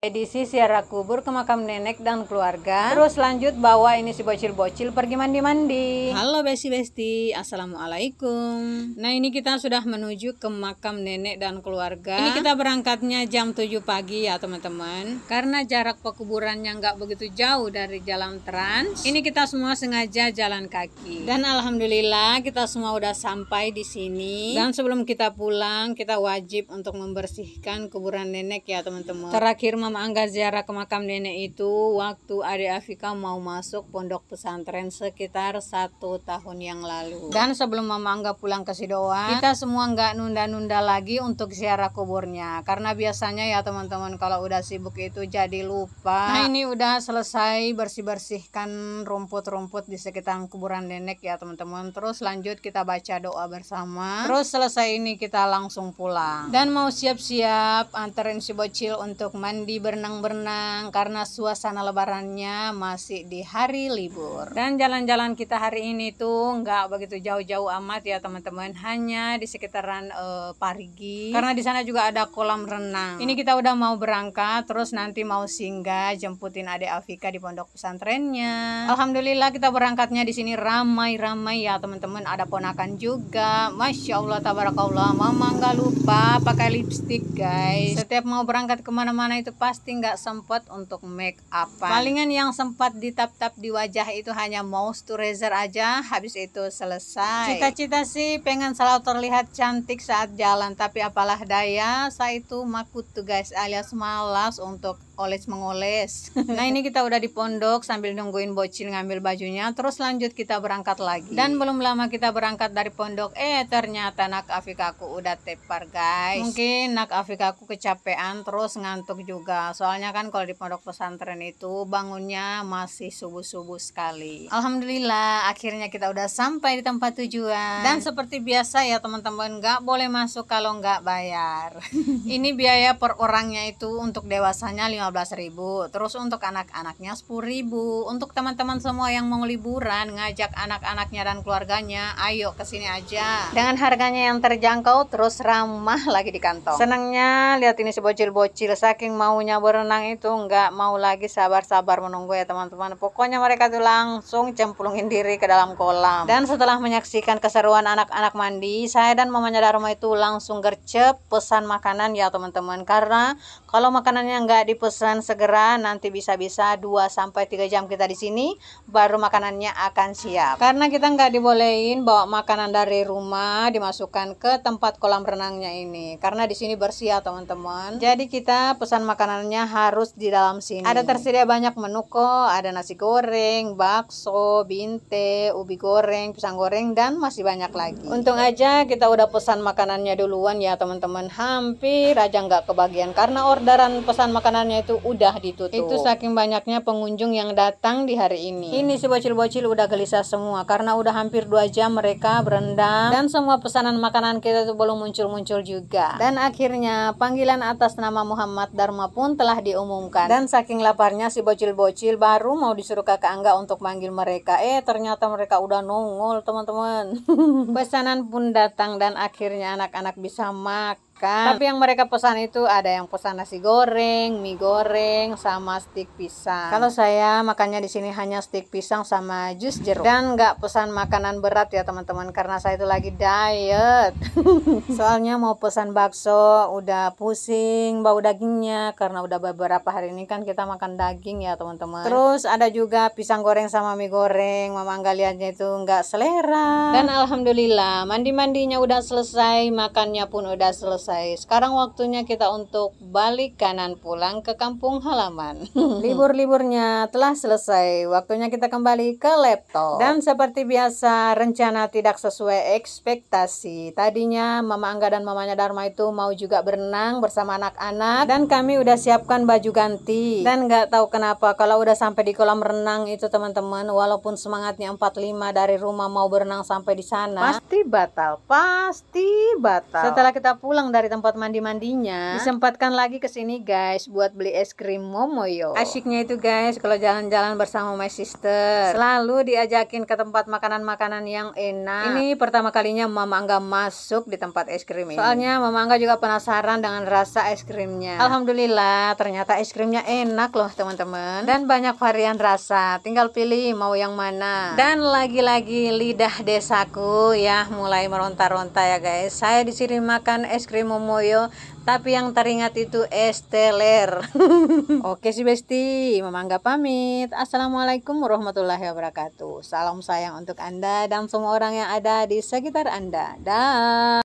Edisi ziarah kubur ke makam nenek dan keluarga. Terus lanjut bawa ini si bocil-bocil pergi mandi-mandi. Halo besti-besti, assalamualaikum. Nah ini kita sudah menuju ke makam nenek dan keluarga. Ini kita berangkatnya jam 7 pagi ya teman-teman. Karena jarak pekuburannya nggak begitu jauh dari jalan trans. Ini kita semua sengaja jalan kaki. Dan alhamdulillah kita semua udah sampai di sini. Dan sebelum kita pulang, kita wajib untuk membersihkan kuburan nenek ya teman-teman. Terakhir Mama Angga ziarah ke makam nenek itu waktu adik Afika mau masuk pondok pesantren sekitar 1 tahun yang lalu. Dan sebelum Mama Angga pulang ke Sidoa, kita semua nggak nunda-nunda lagi untuk ziarah kuburnya. Karena biasanya ya teman-teman kalau udah sibuk itu jadi lupa. Nah ini udah selesai bersih-bersihkan rumput-rumput di sekitar kuburan nenek ya teman-teman. Terus lanjut kita baca doa bersama. Terus selesai ini kita langsung pulang. Dan mau siap-siap anterin si bocil untuk mandi berenang-berenang karena suasana lebarannya masih di hari libur. Dan jalan-jalan kita hari ini tuh nggak begitu jauh-jauh amat ya teman-teman, hanya di sekitaran Parigi karena di sana juga ada kolam renang. Ini kita udah mau berangkat, terus nanti mau singgah jemputin adik Afika di pondok pesantrennya. Alhamdulillah kita berangkatnya di sini ramai-ramai ya teman-teman, ada ponakan juga. Masya Allah tabarakallah, Mama nggak lupa pakai lipstick guys. Setiap mau berangkat kemana-mana itu pasti nggak sempet untuk make up. Palingan yang sempat ditap-tap di wajah itu hanya moisturizer aja, habis itu selesai. Cita-cita sih pengen selalu terlihat cantik saat jalan, tapi apalah daya, saya itu makut tuh guys, alias malas untuk oles-mengoles. Nah ini kita udah di pondok sambil nungguin bocil ngambil bajunya, terus lanjut kita berangkat lagi. Dan belum lama kita berangkat dari pondok, ternyata nak Afikaku udah tepar guys. Mungkin nak Afikaku kecapean terus ngantuk juga. Soalnya kan kalau di pondok pesantren itu bangunnya masih subuh-subuh sekali. Alhamdulillah akhirnya kita udah sampai di tempat tujuan. Dan seperti biasa ya teman-teman, nggak boleh masuk kalau nggak bayar. Ini biaya per orangnya itu untuk dewasanya 15.000, terus untuk anak-anaknya 10.000. Untuk teman-teman semua yang mau liburan ngajak anak-anaknya dan keluarganya, ayo kesini aja dengan harganya yang terjangkau, terus ramah lagi di kantong. Senangnya lihat ini si bocil-bocil saking maunya berenang itu nggak mau lagi sabar-sabar menunggu ya teman-teman. Pokoknya mereka tuh langsung cemplungin diri ke dalam kolam. Dan setelah menyaksikan keseruan anak-anak mandi, saya dan mamanya Dharma itu langsung gercep pesan makanan ya teman-teman. Karena kalau makanannya nggak dipesan segera, nanti bisa-bisa 2-3 jam kita di sini baru makanannya akan siap. Karena kita nggak dibolehin bawa makanan dari rumah dimasukkan ke tempat kolam renangnya ini. Karena di sini bersih ya teman-teman. Jadi kita pesan makanannya harus di dalam sini. Ada tersedia banyak menu kok, ada nasi goreng, bakso, binte, ubi goreng, pisang goreng, dan masih banyak lagi. Untung aja kita udah pesan makanannya duluan ya teman-teman, hampir aja nggak kebagian karena orderan pesan makanannya itu udah ditutup. Itu saking banyaknya pengunjung yang datang di hari ini. Ini si bocil-bocil udah gelisah semua karena udah hampir 2 jam mereka berendam dan semua pesanan makanan kita tuh belum muncul-muncul juga. Dan akhirnya panggilan atas nama Muhammad Dharma pun telah diumumkan. Dan saking laparnya si bocil-bocil baru mau disuruh kakak Angga untuk manggil mereka. Ternyata mereka udah nongol teman-teman. Pesanan pun datang dan akhirnya anak-anak bisa makan. Tapi yang mereka pesan itu ada yang pesan nasi goreng, mie goreng, sama stik pisang. Kalau saya makannya di sini hanya stik pisang sama jus jeruk. Dan nggak pesan makanan berat ya teman-teman karena saya itu lagi diet. Soalnya mau pesan bakso udah pusing bau dagingnya karena udah beberapa hari ini kan kita makan daging ya teman-teman. Terus ada juga pisang goreng sama mie goreng. Mama nggak lihatnya itu nggak selera. Dan alhamdulillah mandi-mandinya udah selesai, makannya pun udah selesai. Sekarang waktunya kita untuk balik kanan pulang ke kampung halaman. Libur-liburnya telah selesai, waktunya kita kembali ke laptop. Dan seperti biasa rencana tidak sesuai ekspektasi. Tadinya Mama Angga dan mamanya Dharma itu mau juga berenang bersama anak-anak, dan kami udah siapkan baju ganti. Dan nggak tahu kenapa kalau udah sampai di kolam renang itu teman-teman, walaupun semangatnya 45 dari rumah mau berenang sampai di sana, pasti batal. Setelah kita pulang dari tempat mandi-mandinya, disempatkan lagi ke sini guys buat beli es krim Momoyo. Asyiknya itu guys kalau jalan-jalan bersama my sister, selalu diajakin ke tempat makanan-makanan yang enak. Ini pertama kalinya Mama Angga masuk di tempat es krim ini. Soalnya Mama Angga juga penasaran dengan rasa es krimnya. Alhamdulillah ternyata es krimnya enak loh teman-teman, dan banyak varian rasa, tinggal pilih mau yang mana. Dan lagi-lagi lidah desaku ya mulai meronta-ronta ya guys. Saya di sini makan es krim Momoyo, tapi yang teringat itu es teler. Oke sih Besti, Mama Angga pamit. Assalamualaikum warahmatullahi wabarakatuh. Salam sayang untuk Anda dan semua orang yang ada di sekitar Anda. Dah.